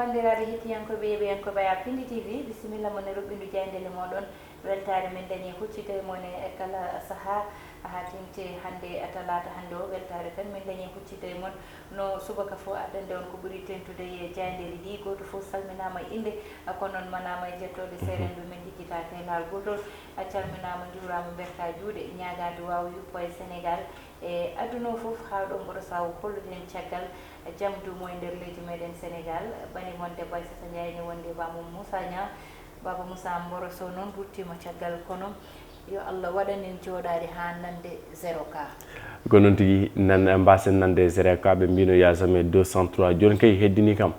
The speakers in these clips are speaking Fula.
bandiraɓe hettiyankoɓe yeɓiyankoɓe ya Pindi TV bisimilla mon e roɓɓindu jayndele moɗon weltare men dañi huccite mon e kala saaha ha tengte hande talata hande o weltare tan min dañi huccide mon no subaka fo addande on ko ɓuuri tentude e jayndeli ɗi goto foof salminama inde kono noon manama e jettode serendu men jejjitaka e laal gotol a calminama juurama berta juuɗe ñagade waw yuppo e Sénégal e aduna o foof ha ɗo mboɗo sawo kolluɗen caggal jamdumo e nder leydi meɗen Sénégal bani mon debbo Aissata Ndiaye ne wonde Baba Moussa Niang Baba Moussa Mboroso noon ruttima caggal kono yo Allah waɗanen joɗade ha nande 0K ko noon tigui nan mbasen nande 0K ɓe mbino ya jamais 203 joni kay heddini kam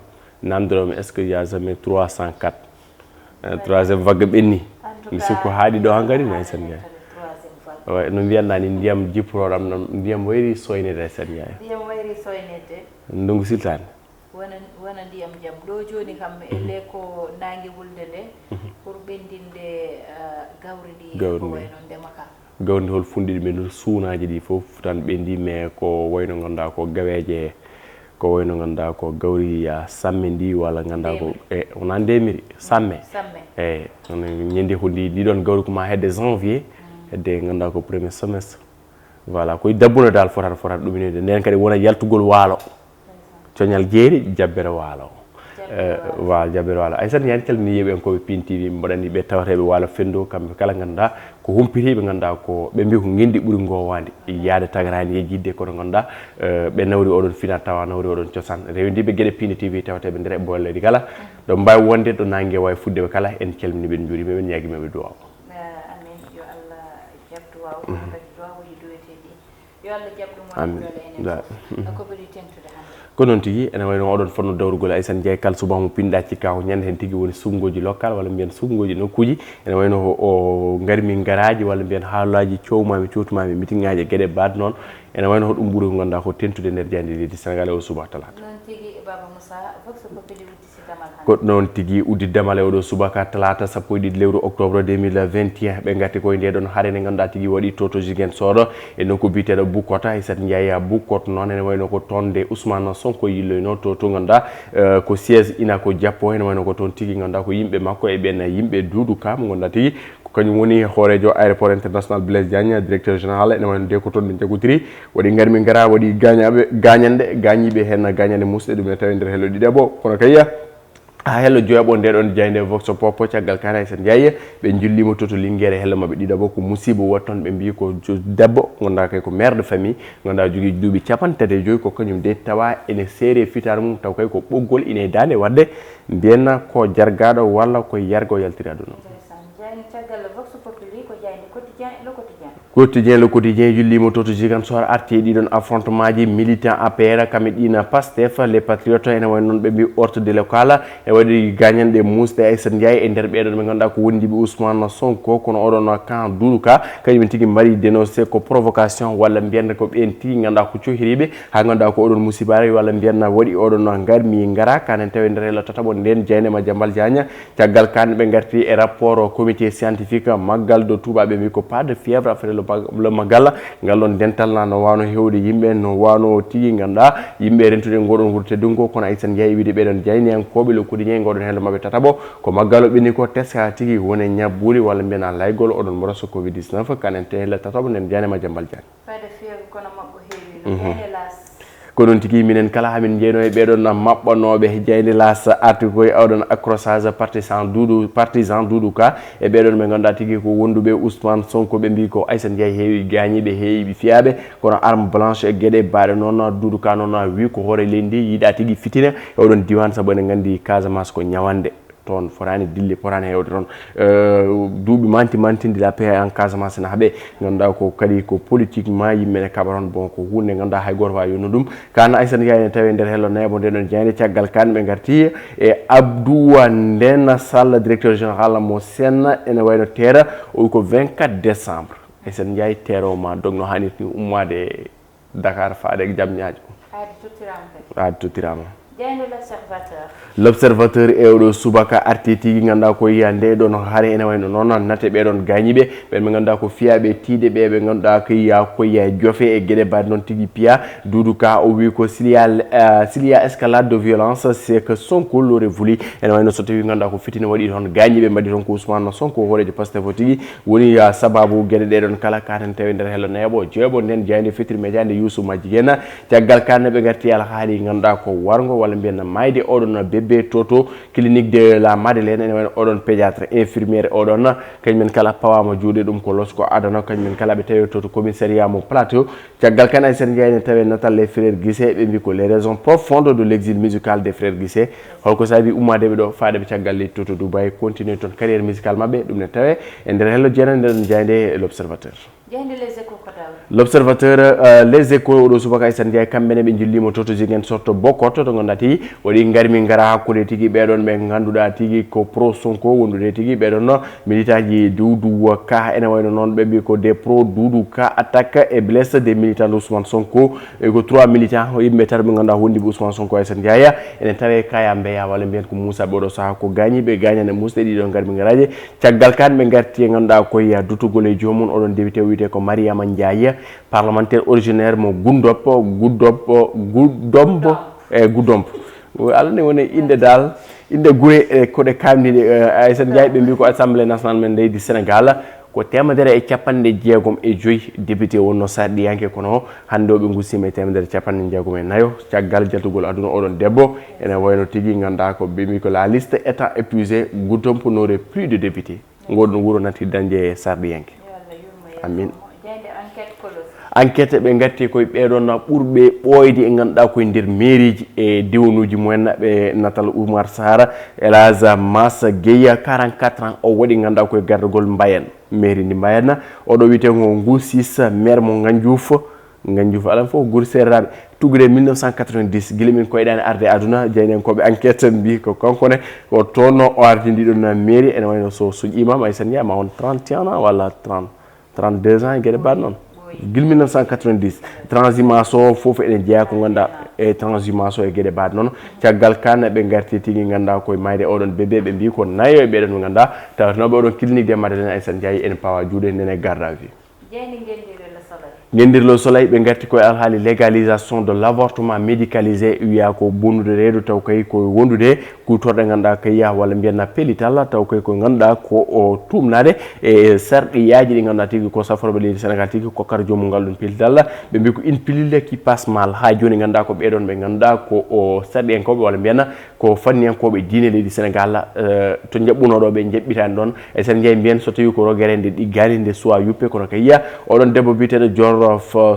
namdorome est ce que ya jamais 304 troisiéme vague ɓenni mi sikku haaɗi ɗo hankkadi no Aissata Ndiaye way no mbiyatnani ndiyam jipporoɗam noon ndiyam wayri soynede Aissata Ndiaye ndiyam wayri soynede ndungu siltani wona ndiyam jaam ɗo joni kam elle ko nangue wulde nde pour ɓendinde gawri ɗi ko wayno ndemaka gawri hol fundiɗi ɓe no suunaji ɗi foof tan ɓendi mais ko wayno ganduɗa ko gaweje ko wayno ganduɗa ko gawri samme ndi walla ganduɗa ko e wona ndemiri samme eyyi kono ñande ko ndi ɗiɗon gawri ko ma hedde janvier hedde ganduɗa ko premier semestre voilà koye dabbuno dal fotata ɗuminide nden kadi wona yaltugol waalo coñal jeeri jabbere waalo voilà jabbere waalo Aissata Ndiaye calmini yeeɓi en koɓe Pindi TV mbaɗani ɓe tawateɓe waalo fendo kamɓe kala ganduɗa ko humpitiɓe ganduɗa ko ɓe mbi ko gendi ɓuuri gowade yaade tagarani yejjidde kono ganduɗa ɓe nawri oɗon fina tawa nawri oɗon cosaan rewindiɓe gueɗe Pindi TV tawateɓe nder e bolledi kala ɗo mbawi wonde ɗo nangue wawi fuddeɓe kala en calminiɓe en juurimaɓe en ñaguimaɓe duwaw amin yo Allah jabdu waw kadi duwaw woyi duweteɗi yo Allah jabdu mo jole enen ko ɓuri tentude hande ko noon tigui ene wayno oɗon fonno dawrugol Aissata Ndiaye kala subaka mo pinɗa cikka ko ñande hen tigui woni sumgoji local walla mbiyen sumgoji nokkuji ene wayno o gari min garaji walla mbiyen haalaji cowmami cotumami meeting ngaji gueɗe badde noon ene wayno ko ɗum ɓuuri ko ganduɗa ko tentude nder jandi leydi Sénégal o subaka talata noon tigui Baba Moussa Vox Populi uddisi damal ko noon tigui uddi damal e oɗo subaka talata sappo e ɗiɗi lewru octobre 2021 ɓe gatti koye nde ɗon haare nde ganduɗa tigui waɗi toto Ziguinchor e nokku biteɗo Boucotta Aissata Ndiaye Boucotta noon ene wayno ko tonde Ousmane Sonko yilloyno to ganduɗa ko siége ina ko jappo ene wayno ko toon tigui ganduɗa ko yimɓe makko e ɓen yimɓe Doudou Ka mo ganduɗa tigui kañum woni hoorejo aéroport international Blaise Diagne directeur général ene wayno de ko toon ɓe jagotiri waɗi gari min gara waɗi gañande gañiɓe hen gañande musɗe ɗum ne tawi nder hello ɗiɗaɓo kono kayya ha hello joyaɓo nde ɗon jayde Vox Pop caggal kane Aissata Ndiaye ɓe jullima toto Linguére hello mabɓe ɗiɗaɓo ko musiba wat toon ɓe mbi ko debbo ganduɗa kay ko mère de famille ganduɗa jogui duuɓi 55 ko kañum de tawa ene seere fitare mum taw kay ko ɓoggol ine dande wadde mbiyenna ko jargaɗo walla ko yargo yaltiri aduna quotidien le quotidien jullima toto Ziguinchor arti ɗiɗon affrontement ji militant APR kamɓe ɗina Pastef les patriotes ene wayno noon ɓe mbi orte de local e waɗi gagnanɗe musde Aissata Ndiaye e nder ɓeɗon ɓe ganduɗa ko wondiɓe Ousmane Sonko kono oɗon camp Doudou Ka kañumen tigui mbaɗi dénoncé ko provocation walla mbiyanda ko ɓen tigui ganduɗa ko cohiriɓe ha ganduɗa ko oɗon musibare walla mbiyanna waɗi oɗon garmi gara kanen tawi nder hello tataɓo nden Dieynaba Madiambal Diagne caggal kane ɓe garti e rapport comité scientifique maggal do Touba ɓe mbi ko pas de fièvre affaire le magalla ngal ɗon dental na no wano hewde yimɓe no wano tigui ganduɗa yimɓe rentude goɗon wuuro teddungo kono Aissata Ndiaye wiide ɓeɗon jayniyankoɓe le quotidien goɗon hello mabɓe tataɓo ko maggal o ɓenni ko teska tigui woni ñabbuli walla mbiyana laygol oɗon moroso covid 19 kanen te hello tataɓo nden Dieynaba Madiambal Diagne ko noon tigui minen kala hamin jeyno e ɓeɗon maɓɓanoɓe jayde las arti koye awɗon accrochage partisan Doudou Ka e ɓeɗon ɓe ganduɗa tigui ko wonduɓe Ousmane Sonko ɓe mbi ko Aissata Ndiaye heewi gañiɓe heewi fiyaɓe kono arme blanche e gueɗe baɗe noon Doudou Ka noon wi ko hoore leydi ndi yiiɗa tigui fitina e oɗon diwan saabu enen gandi Casamance ko ñawande toon forani dille porani hewde toon duuɓi mantinde la paix en Casamance ne haaɓe ganduɗa ko kadi ko politiquement yimɓe ne kaɓa toon bon ko hunde ganduɗa hay goto wawi yonno ɗum kana Aissata Ndiaye ne tawi nder hello neebo nde ɗon jeyde caggal kane ɓe garti e Abdouwa Ndena Sall directeur général mo Senna ene wayno teera o wi ko 24 décembre Aissata Ndiaye teerowo ma dogno hannirni ummade Dakar faade jam ñaajo haade tottirama l'observateur e oɗo subaka arti tigi ganduɗa ko yiya nde ɗon haare ene wayno noon nate ɓeɗon gañiɓe ɓen ɓe ganduɗa ko fiyaɓe tiide ɓe ɓe ganduɗa ko yiya koyiya jofe e gueɗe mbaɗe noon tigui piya Doudou Ka o wi ko s'il y a escalade de violence c'est que Sonko l'aurait voulu ene wayno so tawi ganduɗa ko fitine waɗi toon gañiɓe mbaɗi toon ko Ousmane Sonko horejo Pastef o tigui woni sababu gueɗe ɗeɗon kala katen tawi nder hello neeɓo jeeɓo nden jeyde fitiri média nde Youssou Madji Guène caggal kanne ɓe garti alhaali ganduɗa ko wargo walla mbiyen mayde oɗon bébé Toto clinique de la Madeleine ene wayno oɗon pédiatre infirmière oɗon kañumen kala pawama juuɗe ɗum ko losko adana kañumen kala ɓe tawi toto commissariat mo plateau caggal kan ay sen jeyne tawi natal les frères Guissé ɓe mbi ko les raisons profondes de l'exil musical des frères Guissé holko saabi ummadeɓe ɗo faadeɓe caggal leydi Toto Dubaï continue toon carrière musical mabɓe ɗum ne tawe e nder hello jeena nden jeyde l'observateur l'observateur les échos oɗo subaka Aissata Ndiaye kamɓene ɓe jillimo toto jigen sorto bokkoto to gonda tigi waɗi garmi gara hakkude tigi ɓeɗon ɓe ganduɗa tigi ko pro Sonko wondude tigi ɓeɗon militaji Doudou Ka ene wayno noon ɓe mbi ko des pro Doudou Ka attaque et blesse des militants de Ousmane Sonko e ko 3 militants yimɓe tata ɓe ganduɗa hondiɓe Ousmane Sonko Aissata Ndiaye ene tawe Kaya Mbeya walla mbiyen ko Moussa ɓoɗo saaha ko gañiɓe gañane musɗe ɗiɗon garmi garaji caggal kan ɓe garti e ganduɗa koye dutugol e jomum oɗon député wiyete ko Mariama Ndiaye parlementaire originaire mo Goudompo Allah ne woni inde dal inde gure e koɗe kamniɗe Aissata Ndiaye ɓe mbi ko assemblée nationale men leydi Sénégal ko 155 député wonno sarɗiyanke kono hande o ɓe gussima e 154 caggal jatugol aduna oɗon debbo ene wayno tigui ganduɗa ko ɓe mbi ko la liste étant épuisée Goudompo n'aurait plus de député goɗɗum wuuro natti dañde sarɗiyanke amin enquête ɓe gatti koye ɓeɗon ɓurɓe ɓoyde e ganduɗa koye nder mairie ji e diwanuji mumen ɓe natal Oumar Sara Elhadj Massa Gueye 44 ans o waɗi ganduɗa koye gardugol Mbayen mairie ndi Mbayen oɗo wiyete ko Goussis maire mo Ngandiouf alan fof guure serraɓe tugre 1990 guila min koyɗani arde aduna jeynen koɓe enquête mbi ko konkone ko toon o ardi ndiɗon mairie ene wayno so suƴima Aissata Ndiaye ma won 31 ans walla 32 ans e gueɗe mbaɗe noon guil 1990 transhumance o foof eɗen jeeya ko ganduɗa e transhumance o e gueɗe mbaɗe noon caggal kan ɓe garti tigui ganduɗa koye mayde oɗon bébé ɓe mbi ko nayo e ɓeɗon ɓe ganduɗa tawatanoɓe oɗon clinique de Madeleine Aissata Ndiaye ene pawa juuɗe nene garde à vue Gendir le Soleil ɓe garti koye alhaali légalisation de l'avortement médicalisé wiya ko bonnude reedu taw kay ko wondude kutorɗe ganduɗa kayya walla mbiyanna pellital taw kay ko ganduɗa ko o tumnade e sarɗiyaji ɗi ganduɗa tigui ko saforoɓe leydi Sénégal tigui kokkata jomum ngal ɗum pellital ɓe mbi ko une pilule qui passe mal ha joni ganduɗa ko ɓeɗon ɓe ganduɗa ko o sarɗiyankoɓe walla mbiyanna ko fanniyankoɓe diine leydi Sénégal to jaɓɓunoɗoɓe jaɓɓitani ɗon e sen jeeyi mbiyen so tawi ko rogere nde ɗiggani nde suwa yuppe kono kayya oɗon debbo biteɗo Dior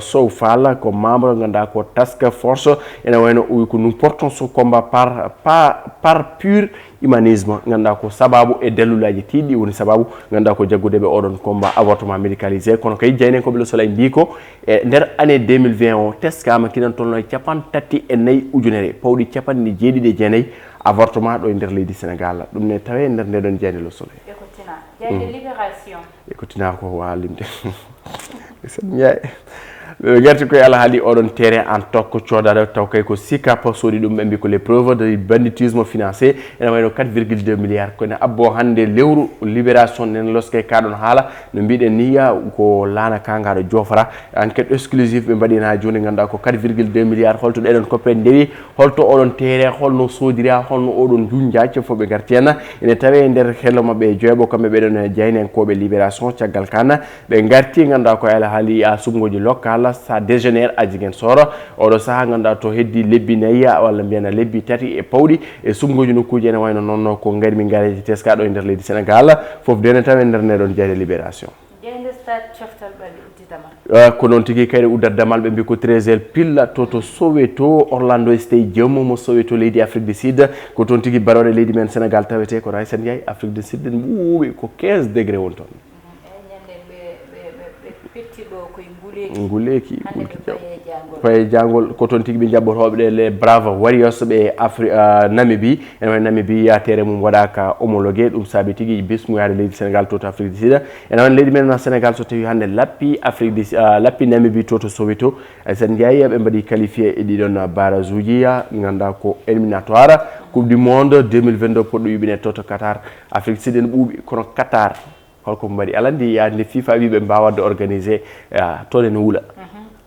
Sow Fall ko membre ganduɗa ko task force ene wayno uwi ko nous portons ce combat par pur humanisme ganduɗa ko sababu e dellulaji tiɗɗi woni sababu ganduɗa ko jaggudeɓe oɗon combat avortement médicalisé kono kay jeynen koɓe Le Soleil mbi ko e nder année 2020 o teskama kinan tolno e 34 ujunere pawɗi jeeɗiɗi avortement ɗo e nder leydi Sénégal ɗum ne tawe nder ndeɗon jeyne Le Soleil écoutina ko walimde ɓe garti koye alhaali oɗon terrain en tokko coodade taw kay ko SICAP soodi ɗum ɓe mbi ko les preuves de banditisme financier ene wayno 4,2 milliards kono abbo hande lewru libération nen loske kaɗon haala no mbiɗen ni ko laana kangaɗo Diofara enquête exclusive ɓe mbaɗina ha joni ganduɗa ko 4,2 milliards holto ɗeɗon koppe ndewi holto oɗon terrain holno soodira holno oɗon junjacce fof ɓe garti hen ene tawe nder hello mabɓe jeeɓo kamɓe ɓeɗon jeynenkoɓe libération caggal kana ɓe garti ganduɗa ko alhaali sumgoji local ça dégénère à Ziguinchor oɗo saaha ganduɗa to heddi lebbi nayyi walla mbiyana lebbi tati e pawɗi e sumgoji nokkuji ene wayno noon ko garmi gareji teskaɗo e nder leydi Sénégal foof dene tawe nder neɗon jeyde libération ko noon tigui kayre uddata damal ɓe mbi ko 13h pile to Soweto Orlando Stadium mo Soweto leydi Afrique du Sud ko toon tigui baroɗe leydi men Sénégal tawete ko Aissata Ndiaye Afrique du Sud ɓuuɓi ko 15 degré won toon nguleki faye jangol ko toon tigi ɓe jabbotoɓe les brave warriors ɓe Namibie ene wayno Namibie yatere mum waɗaka homologué ɗum saabi tigi bismu yaade leydi Sénégal to Afrique du Sud ene wayno leydi men Sénégal so tawi hande lappi lappi Namibie to Soweto sen jeeyi ɓe mbaɗi qualifié e ɗiɗon barrage uji ganduɗa ko éliminatoire coupe du monde 2022 poɗɗo yuɓine to Qatar Afrique du Sud ene ɓuuɓi kono Qatar holko mbaɗi alandi yaade FIFA wi ɓe mbawa wadde organisé toon ene wuula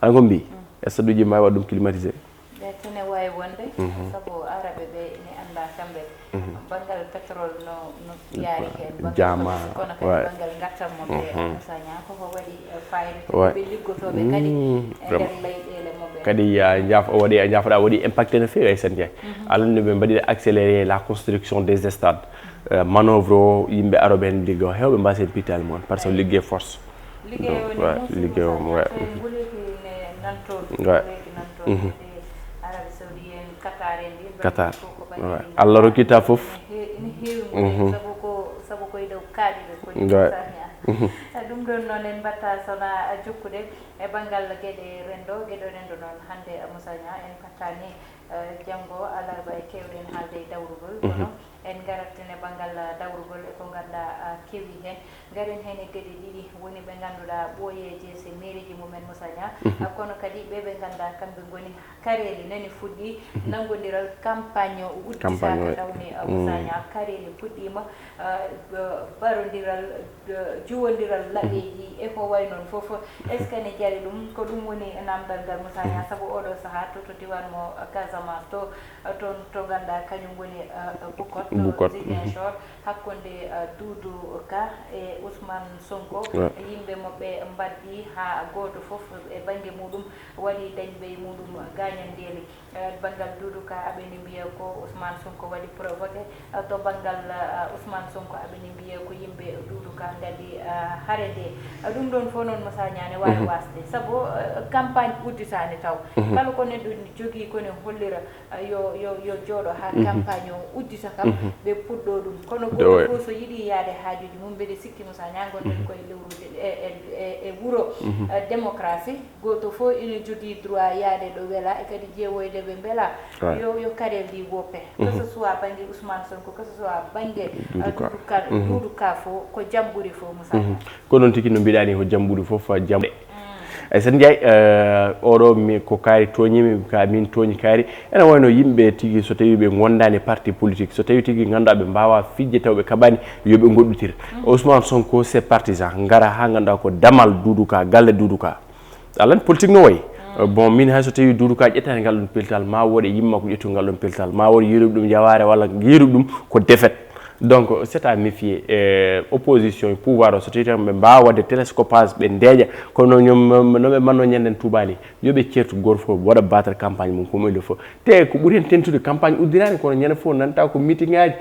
ala ko mbi est ce que ɗuji mbawi waɗa ɗum climatisé tene wawi wonde saabu araɓe ɓe ne anda kamɓe banggal pétrole no yaari hen jama kono kadi banggal gattanmoɓe saña koko waɗi fayde ɓe liggotoɓe kadi e nder leyɗele moɓe kadi waɗi jaafoɗa waɗi impacté no fewi Aissata Ndiaye alande ɓe mbaɗi accéléré la construction des stades manœuvre o yimɓe aroɓe hen liggo hewɓe mbasi hen pittali moon par ce que ligguey force ligguey o Qatar Allah rokkita foof ene heewi sabu koye dow kaaɗiɓe koɗi ɗum ɗon noon en mbatta sona jokkude e banggal gueɗe rendo noon hande Moussa en pattani janggo alarba e kewɗen haalde e dawrugol kono en garatene banggal dawrugol e ko ganduɗa kewi hen garen hen e gueɗe ɗiɗi woni ɓe ganduɗa ɓooyeje se mairie ji mumen Moussa kono kadi ɓe ganduɗa kamɓe goni kareli nani fuɗɗi nangodiral campagne o udditaka tawni Moussa kareli puɗɗima barodiral juwodiral laɓeji e ko way noon foof est ce que ne jari ɗum ko ɗum woni namdal ngal Moussa saabu oɗo saaha to diwan mo Casamance toon to ganduɗa kañum woni Bukot Ziguinchor hakkunde Doudou Ka e Ousmane Sonko yimɓe moɓɓe mbaddi ha goto foof e banggue muɗum waɗi dañɓe e muɗum gañandeli banggal Doudou Ka aɓeni mbiya ko Ousmane Sonko waɗi provoqué to banggal Ousmane Sonko aɓeni mbiya ko yimɓe Doudou Ka gaddi haare nde ɗum ɗon fof noon Moussa ne wawi wasde saabu campagne udditani taw kala ko neɗɗo jogui kone hollira yo jooɗo ha campagne o uddita kam ɓe puɗɗo ɗum kono goto fof so yiiɗi yaade haajuji mum mbeɗe sikki Moussa gonɗen koye lewrude e wuuro démocratie goto fof ene jogui droit yaade ɗo weela e kadi ƴeewoyde ɓe beela yo karel ndi woppe que ce soit banggue Ousmane Sonko que ce soit banggue Doudou Ka fo ko jaam ɓuuri fo Moussa ko noon tigui no mbiɗani ko jaam ɓuuri foof jaam Aissata Ndiaye oɗo ko kaari toñimi ka min toñi kaari ene wayno yimɓe tigui so tawi ɓe gondani parti politique so tawi tigui ganduɗa ɓe mbawa fijje tawɓe kaɓani yoɓe goɗɗotir Ousmane Sonko ses partisans gara ha ganduɗa ko damal Doudou Ka galle Doudou Ka alan politique no wayi bon min hay so tawi Doudou Ka ƴettani ngal ɗon pellital ma woɗe yimma ko ƴettu ngal ɗon pellital ma woɗe yiruɓe ɗum jaware walla yiruɓe ɗum ko défaite donc c'est à méfier opposition e pouvoir o so tawi tan ɓe mbawa wadde télescopage ɓe ndeeƴa kono noɓe manno ñanden tubani yoɓe certu goto fof waɗa battre campagne mum ko moƴƴi fof te ko ɓuuri hen tentude campagne uddirani kono ñande fof nanta ko meeting ngaji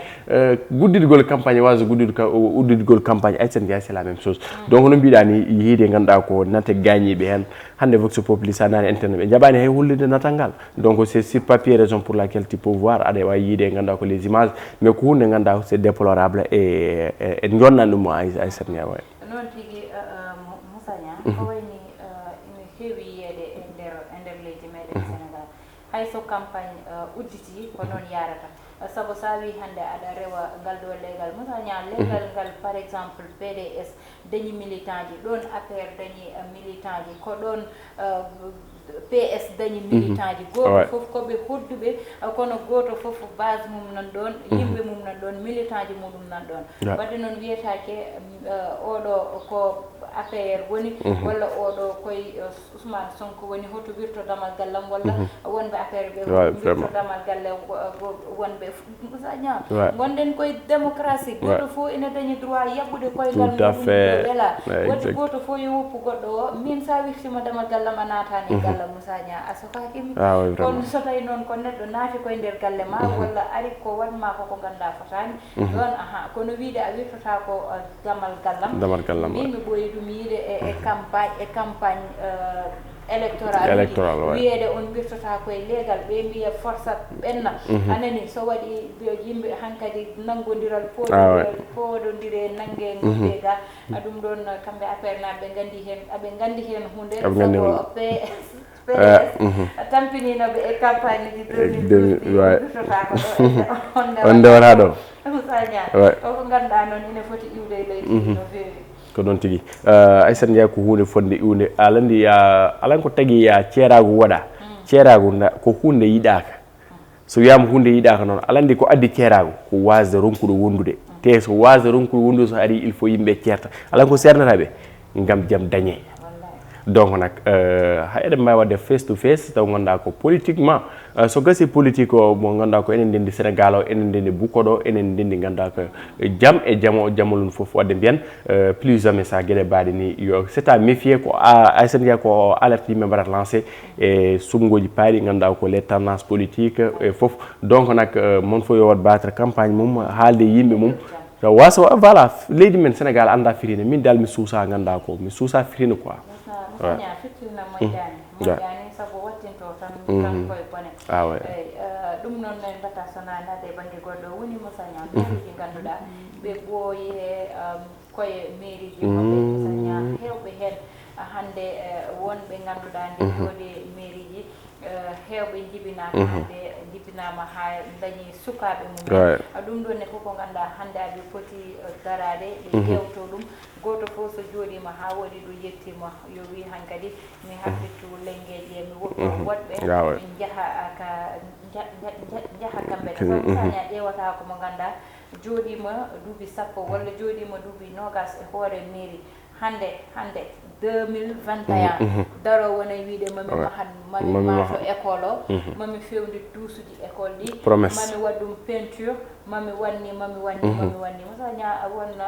guddidgol campagne wasa uddidgol campagne Aissata Ndiaye c'est la même chose donc no mbiɗani yiide ganduɗa ko nate gañiɓe hen hande vox populi sa nani internet ɓe jaɓani hay hollide natal ngal donc c'est sur papier raison pour laquelle tu peux voir aɗa wawi yiide ganduɗa ko les images mais ko hunde ganduɗa c'est déplorable e jonnan ɗum Aissata Ndiaye way noon tigui Moussa ko wayni ina heewi yiyede e nder leydi meɗen Sénégal hayso campagne udditi ko noon yarata saabu sa wi hande aɗa rewa ngal ɗo leygal Moussa leygal ngal par exemple PDS dañi militant ji ɗon APR dañi militant ji ko ɗon PS dañi militant ji goto fof koɓe hodduɓe kono goto fof base mum nan ɗon yimɓe mum nan ɗon militant ji muɗum nan ɗon wadde noon wiyetake oɗo ko APR woni walla oɗo koye Ousmane Sonko woni hoto wirto damal gallam walla wonɓe APR ɓe wirto damal galle wonɓe gonɗen koye démocratie goto fof ene dañi droit yaɓɓude koyegal muɗum weela wadde goto fof yo woppu goɗɗo o min sa wirtima damal gallam a natani gallam Moussa a sokakimi kono so tawi noon ko neɗɗo naati koye nder galle ma walla ari ko wanma koko ganduɗa fotani ɗon kono wiide a wirtota ko damal gallam min mi ɓooyi ɗum yiide e campagne électoral wiyeede on ɓirtota koye leegal ɓe mbiya forçat ɓenna anani so waɗi yimɓe hankadi nanggodiral poododire nangge ngude ga ɗum ɗon kamɓe affaire naɓe ɓe gandi hen hunde sago tampininoɓe e campagne ji 2012 ɓirtota ko ɗo on ndewata ɗo Sagna koko ganduɗa noon ine foti iwde e leydi no feewi ko noon tigi Aissata Ndiaye ko hunde fonde iwde alandi alan ko tagi ceeragu waɗa ceeragu ko hunde yiɗaka so wiyama hunde yiɗaka noon alandi ko addi ceeragu ko wasde ronkuɗo wondude te so wasde ronkuɗo wondude so ari il faut yimɓe ceerta alan ko sernataɓe gam jaam dañe donc nak ha eɗen mbawi wadde face to face taw ganduɗa ko politiquement so gasi politique o mo ganduɗa ko enen ndendi Sénégal o enen ndendi Bukkoɗo enen ndendi ganduɗa ko jaam e jaamo jamolum foof wadde mbiyen plus jamais sa gueɗe mbaɗe ni yo c'est à méfier ko Aissata Ndiaye ko alerte yimɓe mbaɗata lancé e sumgoji paaɗi ganduɗa ko les tendances politiques e foof donc nak mon fo yo wat battre campagne mum haalde yimɓe mum wasa voilà leydi men Sénégal anda firine min dal mi suusa ganduɗa ko mi suusa firine quoi Sagna firtina moƴƴani sabu wattinto tan koye bone ɗum noon en mbata sona nade banggue goɗɗo woni mo Sagna mairie ji ganduɗa ɓe ɓooyi e koye mairie ji maɓɓe Sagna hewɓe hen hande wonɓe ganduɗa nde jooɗi mairie ji hewɓe jibinaka hande jibinama ha dañi sukaɓe mumen ɗum ɗon ne koko ganduɗa hande aɓe poti darade ɓe ƴewto ɗum goto fof so jooɗima ha waɗi ɗo yettima yo wi hankadi mi hafittu lengueji e mi woɗɓe min jaaha kamɓe Sagna ƴewata komo ganduɗa jooɗima duuɓi sappo walla jooɗima duuɓi nogas e hoore mairie hande 2021 daro wona wiide mami maato école o mami fewde duusuji école ɗi mami waɗ ɗum peinture mami wanni mo Sagna wonna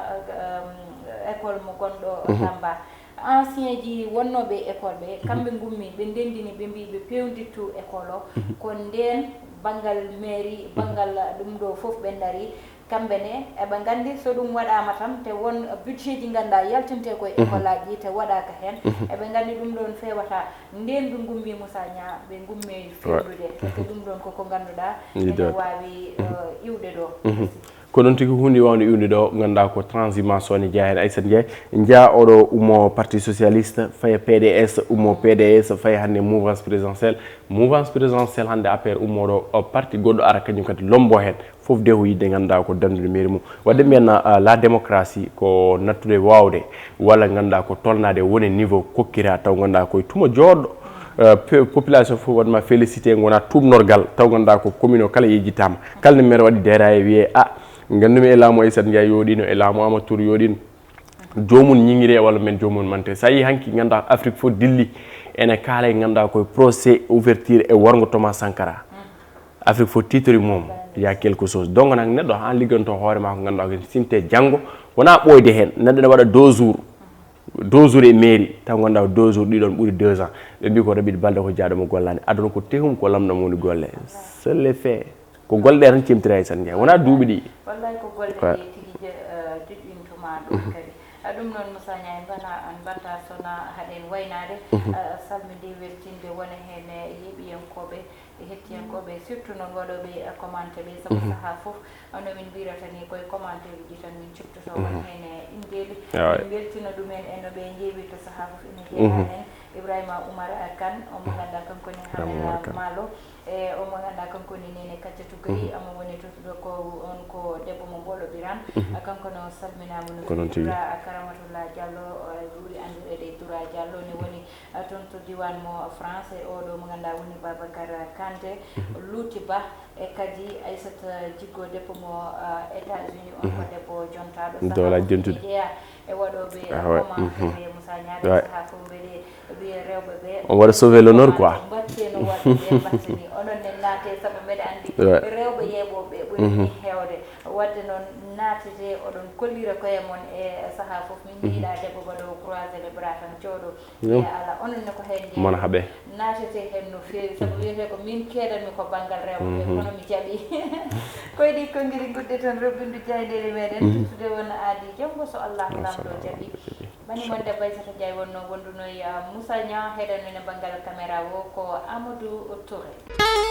école mo gonɗo Tamba ancien ji wonnoɓe école ɓe kamɓe gummi ɓe ndendini ɓe mbi ɓe pewdittu école o ko nden banggal mairie banggal ɗum ɗo foof ɓe daari kamɓe ne eɓe gandi so ɗum waɗama tan te won budget ji ganduɗa yaltinte koye école aji te waɗaka hen eɓe gandi ɗum ɗon fewata nden ɓe gummi mo Sagna ɓe gummi fewdude par ce que ɗum ɗon koko ganduɗa ene wawi iwde ɗo ko noon tigi hunde wawde iwde ɗo ganduɗa ko transhumance one jeeya hen Aissata Ndiaye jaa oɗo ummo parti socialiste faye PDS ummo PDS faye hande mouvance présidentielle hande APR ummoɗo parti goɗɗo ara kañum kadi lombo hen foof de ko yidde ganduɗa ko dandude mairie mum wadde mbiyen la démocratie ko nattude wawde walla ganduɗa ko tolnade woni niveau kokkira taw ganduɗa koye tuma joɗɗo population fof waɗma félicité gona tumnorgal taw ganduɗa ko commune o kala yejjitama kala ne maire waɗi déraye wiye gandumi e laamu Aissata Ndiaye yoɗino e laamu Amadou Tour yoɗino jomum ñiguire walla men jomum mante sa yi hanki ganduɗa Afrique fof dilli ene kaala e ganduɗa koye procès ouverture e worgo Thomas Sankara Afrique fof titori mom ya quelque chose donc nak neɗɗo han ligganto hoore ma ko ganduɗa ko sinte janggo wona ɓoyde hen neɗɗo ne waɗa 2 jours e mairie taw ganduɗa 2 jours ɗiɗon ɓuuri 2 ans ɓe mbi ko raɓiɗe balɗe ko jaaɗomo gollani aduna ko tehum ko lamɗam woni golle seul les faits ko golɗe tan cemtira Aissata Ndiaye wona duuɓi ɗi wallahi ko golle ɗe tigi jiɗɗintuma ɗum kadi ɗum noon mo Sagna en mbatta sona haɗen waynade salminde weltinde wona hen yeeɓiyankoɓe hettiyankoɓe surtout no goɗoɓe commenté ɓe sabu saaha foof no min mbirata ni koye commentaire ji tan min ciftoto won hen indeli min weltina ɗumen eno ɓe jeewirta saaha foof ene jeeya hen Ibrahima Oumar Kane omo ganduɗa kankone Hamela Malo e omo ganduɗa kankone Nene Kadiatou Gueye omo woni totuɗo ko on ko debbo mo Mbolo Birane kankono salminama no Dura Karamatullah Diallo ɓuuri andirede Dura Diallo ne woni toon to diwan mo France oɗo mo ganduɗa woni Babacar Kanté Louti Ba e kadi Aissata Djiggo debbo mo États-Unis on ko debbo jontaɗo dola jontude jeeya e waɗoɓe commentaire mo Sagna saaha fof mbeɗe wiye rewɓe ɓe on waɗa sauver l'honneur quoi batteno waɗɓe battini onon ne naate saabu mbeɗa andi rewɓe yeeɓoɓe ɓuuri hewde wadde noon naatete oɗon kollira koye mon e saaha foof min jiiɗa debbo baɗo croisé les bras tan jooɗo wiya ala onon ne ko hen mona haaɓe naatete hen no feewi saabu wiyete ko min keedanmi ko banggal rewɓe kono mi jaaɓi koye ɗi konngiri gudde toon robbindu jaydeli meɗen tuttude wona aadi janggo so Allah lamɗo jaaɓi bani mon debbo Aissata Ndiaye wonno wondunoy Moussa Niang heɗanno ne banggal caméra o ko Amadou Touré.